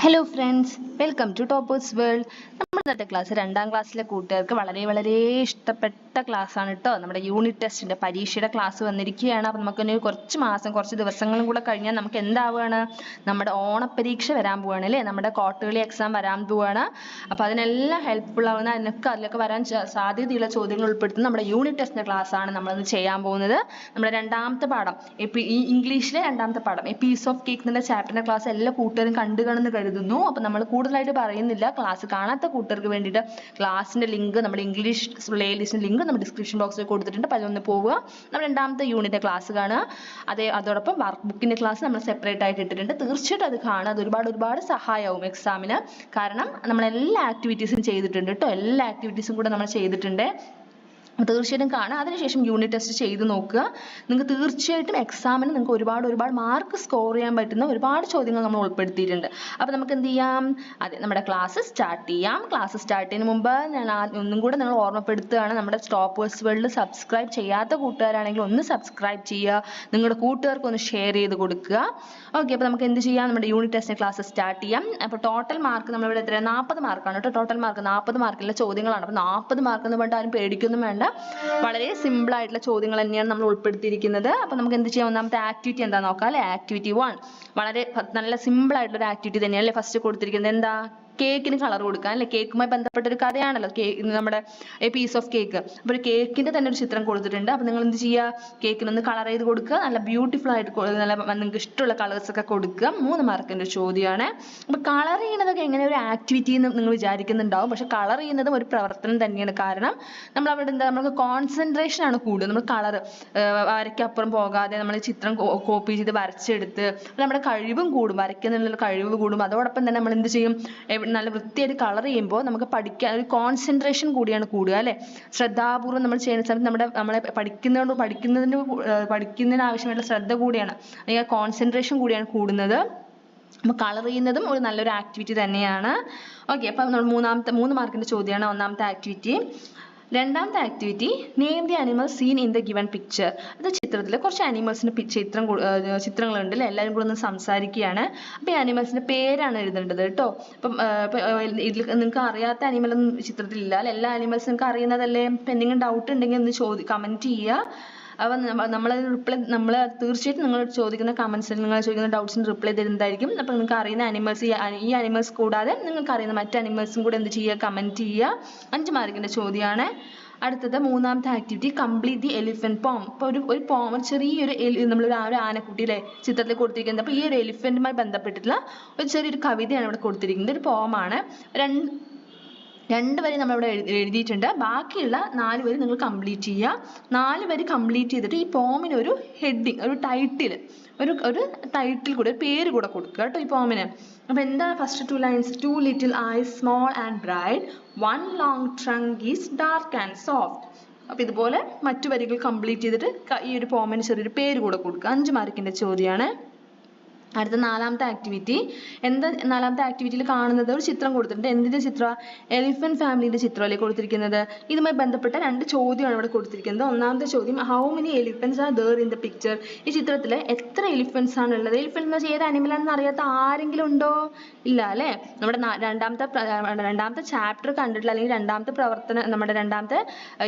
Hello friends, welcome to toppers world. നമ്മുടെ ഇന്നത്തെ class 2ാം ക്ലാസ്സിലെ കൂട്ടുകാർക്ക് വളരെ ഇഷ്ടപ്പെട്ട ക്ലാസ് ആണ് കേട്ടോ. നമ്മുടെ യൂണിറ്റ് ടെസ്റ്റിന്റെ പരീക്ഷയുടെ ക്ലാസ് വന്നിരിക്കുകയാണ്. അപ്പം നമുക്കൊരു കുറച്ച് ദിവസങ്ങളും കൂടെ കഴിഞ്ഞാൽ നമുക്ക് എന്താവുകയാണ്, നമ്മുടെ ഓണപ്പരീക്ഷ വരാൻ പോവുകയാണ് അല്ലേ, നമ്മുടെ ക്വാർട്ടർലി എക്സാം വരാൻ പോവുകയാണ്. അപ്പം അതിനെല്ലാം ഹെൽപ്ഫുൾ ആവുന്ന അതിലൊക്കെ വരാൻ സാധ്യതയുള്ള ചോദ്യങ്ങൾ ഉൾപ്പെടുത്തുന്ന നമ്മുടെ യൂണിറ്റ് ടെസ്റ്റിന്റെ ക്ലാസ് ആണ് നമ്മളിന്ന് ചെയ്യാൻ പോകുന്നത്. നമ്മുടെ 2ാമത്തെ പാഠം ഈ ഇംഗ്ലീഷിലെ 2ാമത്തെ പാഠം എ പീസ് ഓഫ് കേക്ക് എന്നുള്ള ചാപ്റ്ററിന്റെ ക്ലാസ് എല്ലാ കൂട്ടുകാരും കണ്ടു കാണുമെന്ന് കരുതുന്നു. അപ്പം നമ്മൾ കൂടുതലായിട്ട് പറയുന്നില്ല. ക്ലാസ് കാണാത്ത കൂട്ടുകാർക്ക് വേണ്ടിയിട്ട് ക്ലാസിന്റെ ലിങ്ക്, നമ്മുടെ ഇംഗ്ലീഷ് പ്ലേലിസ്റ്റിന്റെ ലിങ്ക് നമ്മുടെ ഡിസ്ക്രിപ്ഷൻ ബോക്സിൽ കൊടുത്തിട്ടുണ്ട്. അപ്പം അതൊന്ന് പോവുക, നമ്മുടെ 2ാമത്തെ യൂണിറ്റ് ക്ലാസ് കാണുക. അതോടൊപ്പം വർക്ക് ബുക്കിന്റെ ക്ലാസ് നമ്മൾ സെപ്പറേറ്റ് ആയിട്ട് ഇട്ടിട്ടുണ്ട്. തീർച്ചയായിട്ടും അത് കാണുക. അത് ഒരുപാട് സഹായമാവും എക്സാമിന്. കാരണം നമ്മൾ എല്ലാ ആക്ടിവിറ്റീസും ചെയ്തിട്ടുണ്ട് കേട്ടോ. എല്ലാ ആക്ടിവിറ്റീസും കൂടെ നമ്മൾ ചെയ്തിട്ടുണ്ട്. തീർച്ചയായിട്ടും കാണുക. അതിനുശേഷം യൂണിറ്റ് ടെസ്റ്റ് ചെയ്ത് നോക്കുക. നിങ്ങൾക്ക് തീർച്ചയായിട്ടും എക്സാമിന് നിങ്ങൾക്ക് ഒരുപാട് മാർക്ക് സ്കോർ ചെയ്യാൻ പറ്റുന്ന ഒരുപാട് ചോദ്യങ്ങൾ നമ്മൾ ഉൾപ്പെടുത്തിയിട്ടുണ്ട്. അപ്പോൾ നമുക്ക് എന്ത് ചെയ്യാം, അതെ നമ്മുടെ ക്ലാസ് സ്റ്റാർട്ട് ചെയ്യാം. ക്ലാസ് സ്റ്റാർട്ട് ചെയ്യുന്നതിന് മുമ്പ് ഞാൻ ഒന്നും കൂടെ നിങ്ങൾ ഓർമ്മപ്പെടുത്തുകയാണ്, നമ്മുടെ ടോപ്പേഴ്സ് വേൾഡ് സബ്സ്ക്രൈബ് ചെയ്യാത്ത കൂട്ടുകാരാണെങ്കിൽ ഒന്ന് സബ്സ്ക്രൈബ് ചെയ്യുക, നിങ്ങളുടെ കൂട്ടുകാർക്ക് ഒന്ന് ഷെയർ ചെയ്ത് കൊടുക്കുക. ഓക്കെ, അപ്പോൾ നമുക്ക് എന്ത് ചെയ്യാം, നമ്മുടെ യൂണിറ്റ് ടെസ്റ്റിന്റെ ക്ലാസ് സ്റ്റാർട്ട് ചെയ്യാം. അപ്പോൾ ടോട്ടൽ മാർക്ക് നമ്മളിവിടെ എത്ര 40 മാർക്കാണ് കേട്ടോ. ടോട്ടൽ മാർക്ക് 40 മാർക്കുള്ള ചോദ്യങ്ങളാണ്. അപ്പോൾ 40 മാർക്ക് എന്ന് പറഞ്ഞിട്ട് ആരും പേടിക്കൊന്നും വേണ്ട. വളരെ സിമ്പിൾ ആയിട്ടുള്ള ചോദ്യങ്ങൾ തന്നെയാണ് നമ്മൾ ഉൾപ്പെടുത്തിയിരിക്കുന്നത്. അപ്പോൾ നമുക്ക് എന്ത് ചെയ്യാം, ഒന്നാമത്തെ ആക്ടിവിറ്റി എന്താ നോക്കാം അല്ലേ. ആക്ടിവിറ്റി 1 വളരെ നല്ല സിമ്പിൾ ആയിട്ടുള്ള ഒരു ആക്ടിവിറ്റി തന്നെയാണ് അല്ലേ. ഫസ്റ്റ് കൊടുത്തിരിക്കുന്നത് എന്താ, കേക്കിന് കളർ കൊടുക്കാൻ അല്ലെ. കേക്കുമായി ബന്ധപ്പെട്ട ഒരു കഥയാണല്ലോ നമ്മുടെ എ പീസ് ഓഫ് കേക്ക്. അപ്പോൾ ഒരു കേക്കിന്റെ തന്നെ ഒരു ചിത്രം കൊടുത്തിട്ടുണ്ട്. അപ്പോൾ നിങ്ങൾ എന്ത് ചെയ്യുക, കേക്കിനൊന്ന് കളർ ചെയ്ത് കൊടുക്കുക. നല്ല ബ്യൂട്ടിഫുൾ ആയിട്ട് നല്ല നിങ്ങൾക്ക് ഇഷ്ടമുള്ള കളേഴ്സ് ഒക്കെ കൊടുക്കുക. 3 മാർക്കിന്റെ ചോദ്യമാണ്. അപ്പോൾ കളർ ചെയ്യുന്നതൊക്കെ എങ്ങനെ ഒരു ആക്ടിവിറ്റി എന്ന് നിങ്ങൾ വിചാരിക്കുന്നുണ്ടാവും. പക്ഷെ കളർ ചെയ്യുന്നതും ഒരു പ്രവർത്തനം തന്നെയാണ്. കാരണം നമ്മൾ അവിടെ എന്താ, നമുക്ക് കോൺസെൻട്രേഷൻ ആണ് കൂടുതൽ. നമ്മൾ കളർ വരയ്ക്കപ്പുറം പോകാതെ നമ്മൾ ചിത്രം കോപ്പി ചെയ്ത് വരച്ചെടുത്ത് നമ്മുടെ കഴിവും കൂടും, വരയ്ക്കുന്നതിനുള്ള കഴിവ് കൂടും. അതോടൊപ്പം തന്നെ നമ്മൾ എന്ത് ചെയ്യും, നല്ല വൃത്തിയായിട്ട് കളർ ചെയ്യുമ്പോൾ നമുക്ക് പഠിക്കാൻ ഒരു കോൺസെൻട്രേഷൻ കൂടിയാണ് കൂടുക അല്ലെ. ശ്രദ്ധാപൂർവ്വം നമ്മൾ ചെയ്യുന്ന സമയത്ത് നമ്മളെ പഠിക്കുന്നതിന് ആവശ്യമായിട്ടുള്ള ശ്രദ്ധ കൂടിയാണ്, അല്ലെങ്കിൽ കോൺസെൻട്രേഷൻ കൂടിയാണ് കൂടുന്നത്. അപ്പോൾ കളർ ചെയ്യുന്നതും ഒരു നല്ലൊരു ആക്ടിവിറ്റി തന്നെയാണ്. ഓക്കെ, അപ്പം നമ്മൾ 3 മാർക്കിന്റെ ചോദ്യമാണ് ഒന്നാമത്തെ ആക്ടിവിറ്റി. 2ാമത്തെ activity, name the animal seen in the given picture. അത് ചിത്രത്തിൽ കുറച്ച് അനിമൽസിന്റെ ചിത്രങ്ങളുണ്ട് അല്ലേ. എല്ലാവരും കൂടെ ഒന്ന് സംസാരിക്കുകയാണ്. അപ്പോൾ ഈ അനിമൽസിന്റെ പേരാണ് എഴുതേണ്ടത് കേട്ടോ. അപ്പം ഇതിൽ നിങ്ങൾക്ക് അറിയാത്ത അനിമലൊന്നും ചിത്രത്തിലില്ല അല്ലെ. എല്ലാ അനിമൽസും നിങ്ങൾക്ക് അറിയുന്നതല്ലേ. ഇപ്പം എന്തെങ്കിലും ഡൗട്ട് ഉണ്ടെങ്കിൽ ഒന്ന് കമന്റ് ചെയ്യുക. അപ്പം നമ്മൾ തീർച്ചയായിട്ടും നിങ്ങൾ ചോദിക്കുന്ന കമന്റ്സിൽ നിങ്ങൾ ചോദിക്കുന്ന ഡൗട്ട്സിന് റിപ്ലൈ തരുന്നതായിരിക്കും. അപ്പം നിങ്ങൾക്ക് അറിയുന്ന അനിമൽസ്, ഈ അനിമൽസ് കൂടാതെ നിങ്ങൾക്ക് അറിയുന്ന മറ്റ് അനിമൽസും കൂടെ എന്ത് ചെയ്യുക, കമന്റ് ചെയ്യുക. 5 മാർക്കിന്റെ ചോദ്യമാണ്. അടുത്തത് 3ാമത്തെ ആക്ടിവിറ്റി, കംപ്ലീറ്റ് ദി എലിഫന്റ് പോം. ഇപ്പോൾ ഒരു പോം, ചെറിയൊരു നമ്മൾ ഒരു ആനക്കുട്ടി അല്ലേ ചിത്രത്തിൽ കൊടുത്തിരിക്കുന്നത്. അപ്പോൾ ഈ ഒരു എലിഫന്റുമായി ബന്ധപ്പെട്ടിട്ടുള്ള ഒരു ചെറിയൊരു കവിതയാണ് ഇവിടെ കൊടുത്തിരിക്കുന്നത്. ഒരു പോമാണ്. 2 വരി നമ്മളിവിടെ എഴുതിയിട്ടുണ്ട്. ബാക്കിയുള്ള 4 വരി നിങ്ങൾ കംപ്ലീറ്റ് ചെയ്യുക. 4 വരി കംപ്ലീറ്റ് ചെയ്തിട്ട് ഈ പോമിന് ഒരു ഹെഡിങ്, ഒരു ടൈറ്റിൽ കൂടെ, ഒരു പേര് കൂടെ കൊടുക്കുക കേട്ടോ ഈ പോമിന്. അപ്പോൾ എന്താണ് first 2 lines, 2 little eyes small and bright, 1 long trunk is dark and soft. അപ്പോൾ ഇതുപോലെ മറ്റു വരികൾ കംപ്ലീറ്റ് ചെയ്തിട്ട് ഈ ഒരു പോമിന് ചെറിയൊരു പേര് കൂടെ കൊടുക്കുക. 5 മാർക്കിന്റെ ചോദ്യമാണ്. അടുത്ത 4ാമത്തെ ആക്ടിവിറ്റി. എന്താ 4ാമത്തെ ആക്ടിവിറ്റിയിൽ കാണുന്നത്, ഒരു ചിത്രം കൊടുത്തിട്ടുണ്ട്. എന്തിന്റെ ചിത്രം, എലിഫന്റ് ഫാമിലിന്റെ ചിത്രമല്ലേ കൊടുത്തിരിക്കുന്നത്. ഇതുമായി ബന്ധപ്പെട്ട 2 ചോദ്യമാണ് ഇവിടെ കൊടുത്തിരിക്കുന്നത്. ഒന്നാമത്തെ ചോദ്യം, how many elephants are there in the picture. ഈ ചിത്രത്തിൽ എത്ര എലിഫന്റ്സ് ആണ് ഉള്ളത്. എലിഫന്റ് എന്ന് വെച്ചാൽ ഏത് അനിമലാണെന്ന് അറിയാത്ത ആരെങ്കിലും ഉണ്ടോ, ഇല്ല അല്ലേ. നമ്മുടെ 2ാമത്തെ ചാപ്റ്റർ കണ്ടിട്ടില്ല, അല്ലെങ്കിൽ 2ാമത്തെ പ്രവർത്തനം, നമ്മുടെ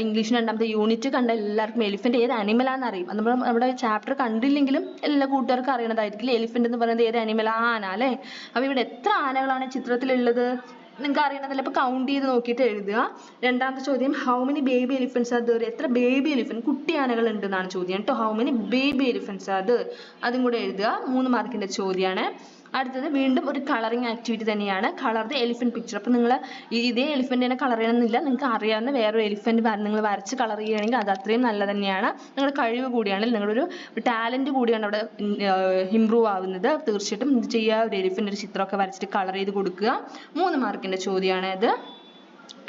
ഇംഗ്ലീഷിന് 2ാമത്തെ യൂണിറ്റ് കണ്ട എല്ലാവർക്കും എലിഫന്റ് ഏത് അനിമലാണെന്ന് അറിയും. നമ്മുടെ ചാപ്റ്റർ കണ്ടില്ലെങ്കിലും എല്ലാ കൂട്ടുകാർക്കും അറിയണതായിരിക്കും. എലിഫന്റ് എന്ന് പറയുന്നത് ഏത് അനിമൽ, ആന അല്ലേ. അപ്പൊ ഇവിടെ എത്ര ആനകളാണ് ചിത്രത്തിലുള്ളത് നിങ്ങൾക്ക് അറിയണതല്ലേ. അപ്പൊ കൗണ്ട് ചെയ്ത് നോക്കിയിട്ട് എഴുതുക. 2ാമത്തെ ചോദ്യം, how many baby elephants are there. എത്ര ബേബി എലിഫന്റ്, കുട്ടി ആനകൾ ഉണ്ട് എന്നാണ് ചോദ്യം കേട്ടോ. How many baby elephants are there, അതും കൂടെ എഴുതുക. 3 മാർക്കിന്റെ ചോദ്യമാണ്. അടുത്തത് വീണ്ടും ഒരു കളറിങ് ആക്ടിവിറ്റി തന്നെയാണ്, കളർ ദി എലിഫന്റ് പിക്ചർ. അപ്പം നിങ്ങൾ ഇതേ എലിഫന്റിനെ കളർ ചെയ്യണമെന്നില്ല, നിങ്ങൾക്ക് അറിയാവുന്ന വേറൊരു എലിഫന്റ് നിങ്ങൾ വരച്ച് കളർ ചെയ്യുകയാണെങ്കിൽ അത് അത്രയും നല്ലത് തന്നെയാണ്. നിങ്ങളുടെ കഴിവ് കൂടിയാണ്, നിങ്ങളൊരു ടാലന്റ് കൂടിയാണ് അവിടെ ഇമ്പ്രൂവ് ആവുന്നത്. തീർച്ചയായിട്ടും ഇത് ചെയ്യുക, ഒരു എലിഫന്റ് ഒരു ചിത്രമൊക്കെ വരച്ചിട്ട് കളർ ചെയ്ത് കൊടുക്കുക. 3 മാർക്കിന്റെ ചോദ്യമാണ് ഇത്.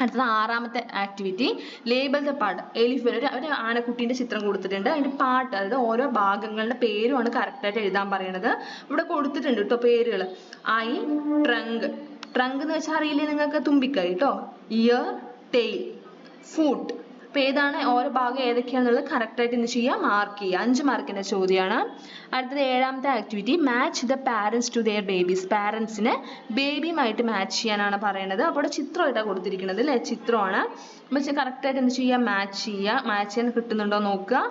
അടുത്തത് 6ാമത്തെ activity, label the part. Elephant ഒരു ആനക്കുട്ടീൻ്റെ ചിത്രം കൊടുത്തിട്ടുണ്ട്. അതിന്റെ പാർട്ട്, അതായത് ഓരോ ഭാഗങ്ങളുടെ പേരുമാണ് കറക്റ്റായിട്ട് എഴുതാൻ പറയുന്നത്. ഇവിടെ കൊടുത്തിട്ടുണ്ട് കേട്ടോ പേരുകൾ. ഐ, ട്രങ്ക് എന്ന് വെച്ചാൽ അറിയില്ലേ നിങ്ങൾക്ക്, തുമ്പിക്കൈ കേട്ടോ. ഇയർ, ടെയിൽ, ഫുട്ട്, അപ്പോൾ ഏതാണ് ഓരോ ഭാഗം ഏതൊക്കെയാണെന്നുള്ളത് കറക്റ്റായിട്ട് എന്ത് ചെയ്യുക, മാർക്ക് ചെയ്യുക. 5 മാർക്കിൻ്റെ ചോദ്യമാണ്. അടുത്തത് 7ാമത്തെ activity, match the parents to their babies. പാരൻസിനെ ബേബിയുമായിട്ട് മാച്ച് ചെയ്യാനാണ് പറയുന്നത്. അപ്പോൾ ഇവിടെ ചിത്രമായിട്ടാണ് കൊടുത്തിരിക്കുന്നത് അല്ലേ, ചിത്രമാണ്. അപ്പോൾ കറക്റ്റായിട്ട് എന്ത് ചെയ്യുക, മാച്ച് ചെയ്യുക. മാച്ച് ചെയ്യാൻ കിട്ടുന്നുണ്ടോ നോക്കുക.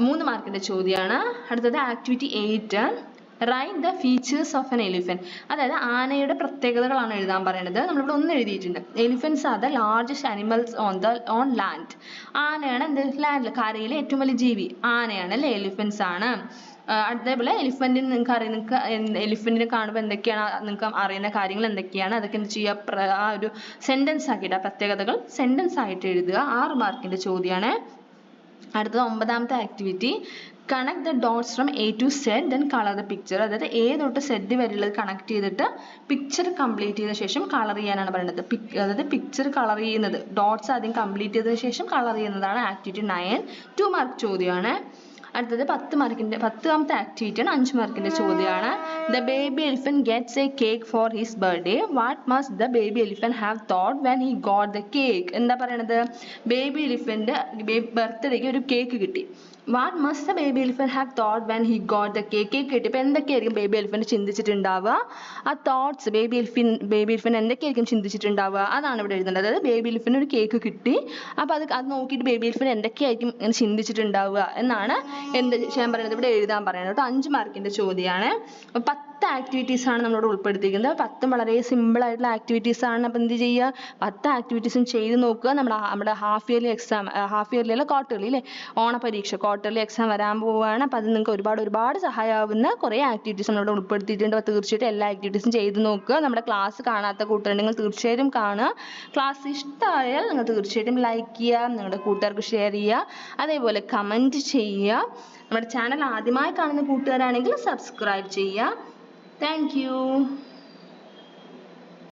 3 മാർക്കിൻ്റെ ചോദ്യമാണ്. അടുത്തത് activity 8, write the features of an elephant. അതായത് ആനയുടെ പ്രത്യേകതകളാണ് എഴുതാൻ പറയുന്നത്. നമ്മളിവിടെ ഒന്ന് എഴുതിയിട്ടുണ്ട്. Elephants are the largest animals on land. ആനയാണ് എന്ത്, ലാൻഡിൽ, കരയിലെ ഏറ്റവും വലിയ ജീവി ആനയാണ് അല്ലേ, എലിഫന്റ്സ് ആണ്. അതേപോലെ എലിഫന്റിന് നിങ്ങൾക്ക് എലിഫന്റിനെ കാണുമ്പോൾ എന്തൊക്കെയാണ് നിങ്ങൾക്ക് അറിയുന്ന കാര്യങ്ങൾ എന്തൊക്കെയാണ്, അതൊക്കെ എന്ത് ചെയ്യുക, ആ ഒരു സെന്റൻസ് ആക്കിയിട്ട് ആ പ്രത്യേകതകൾ സെന്റൻസ് ആയിട്ട് എഴുതുക. 6 മാർക്കിൻ്റെ ചോദ്യമാണ്. അടുത്തത് 9ാമത്തെ activity, connect the dots from A to Z then colour the picture. അതായത് എ തൊട്ട് സെഡ് വരെയുള്ളത് കണക്ട് ചെയ്തിട്ട് പിക്ചർ കംപ്ലീറ്റ് ചെയ്ത ശേഷം കളർ ചെയ്യാനാണ് പറയുന്നത്. അതായത് പിക്ചർ കളർ ചെയ്യുന്നത്, ഡോട്ട്സ് ആദ്യം കംപ്ലീറ്റ് ചെയ്തതിനു ശേഷം കളർ ചെയ്യുന്നതാണ് ആക്ടിവിറ്റി 9. 2 മാർക്ക് ചോദ്യമാണ്. അടുത്തത് 10ാമത്തെ ആക്ടിവിറ്റിയാണ്, 5 മാർക്കിൻ്റെ ചോദ്യമാണ്. The baby elephant gets A cake for his birthday. What must the baby elephant have thought when he got the cake. എന്താ പറയണത്, ബേബി എലിഫന്റ് ബർത്ത്ഡേക്ക് ഒരു കേക്ക് കിട്ടി. What must the baby elephant have thought when he got the cake. Cake കിട്ടിയപ്പോൾ എന്തൊക്കെയായിരിക്കും baby elephant ചിന്തിച്ചിട്ടുണ്ടാവുക, ആ thoughts baby elephant എന്തൊക്കെയായിരിക്കും ചിന്തിച്ചിട്ടുണ്ടാവുക, അതാണ് ഇവിടെ എഴുതേണ്ടത്. അതായത് ബേബി എലിഫന്റ് ഒരു കേക്ക് കിട്ടി, അപ്പോൾ അത് നോക്കിയിട്ട് ബേബി എലിഫന്റ് എന്തൊക്കെയായിരിക്കും ചിന്തിച്ചിട്ടുണ്ടാവുക എന്നാണ് എന്ത് ചെയ്യാൻ പറയുന്നത്, ഇവിടെ എഴുതാൻ പറയുന്നത്. 5 മാർക്കിൻ്റെ ചോദ്യമാണ്. 10 ആക്ടിവിറ്റീസ് ആണ് നമ്മളോട് ഉൾപ്പെടുത്തിയിരിക്കുന്നത്. 10 വളരെ സിമ്പിൾ ആയിട്ടുള്ള ആക്ടിവിറ്റീസ് ആണ്. അപ്പോൾ എന്ത് ചെയ്യുക, 10 ആക്ടിവിറ്റീസും ചെയ്ത് നോക്കുക. നമ്മുടെ half yearly exam, half yearly അല്ല ക്വാർട്ടർലി അല്ലേ, ഓണപരീക്ഷ ക്വാർട്ടർലി എക്സാം വരാൻ പോവുകയാണ്. അപ്പോൾ അത് നിങ്ങൾക്ക് ഒരുപാട് സഹായമാവുന്ന കുറേ ആക്ടിവിറ്റീസ് നമ്മളിവിടെ ഉൾപ്പെടുത്തിയിട്ടുണ്ട്. അപ്പോൾ തീർച്ചയായിട്ടും എല്ലാ ആക്ടിവിറ്റീസും ചെയ്ത് നോക്കുക. നമ്മുടെ ക്ലാസ് കാണാത്ത കൂട്ടുകാരുണ്ടെങ്കിൽ തീർച്ചയായിട്ടും കാണുക. ക്ലാസ് ഇഷ്ടമായാൽ നിങ്ങൾ തീർച്ചയായിട്ടും ലൈക്ക് ചെയ്യുക, നിങ്ങളുടെ കൂട്ടുകാർക്ക് ഷെയർ ചെയ്യുക, അതേപോലെ കമൻറ്റ് ചെയ്യുക. നമ്മുടെ ചാനൽ ആദ്യമായി കാണുന്ന കൂട്ടുകാരാണെങ്കിൽ സബ്സ്ക്രൈബ് ചെയ്യുക. Thank you.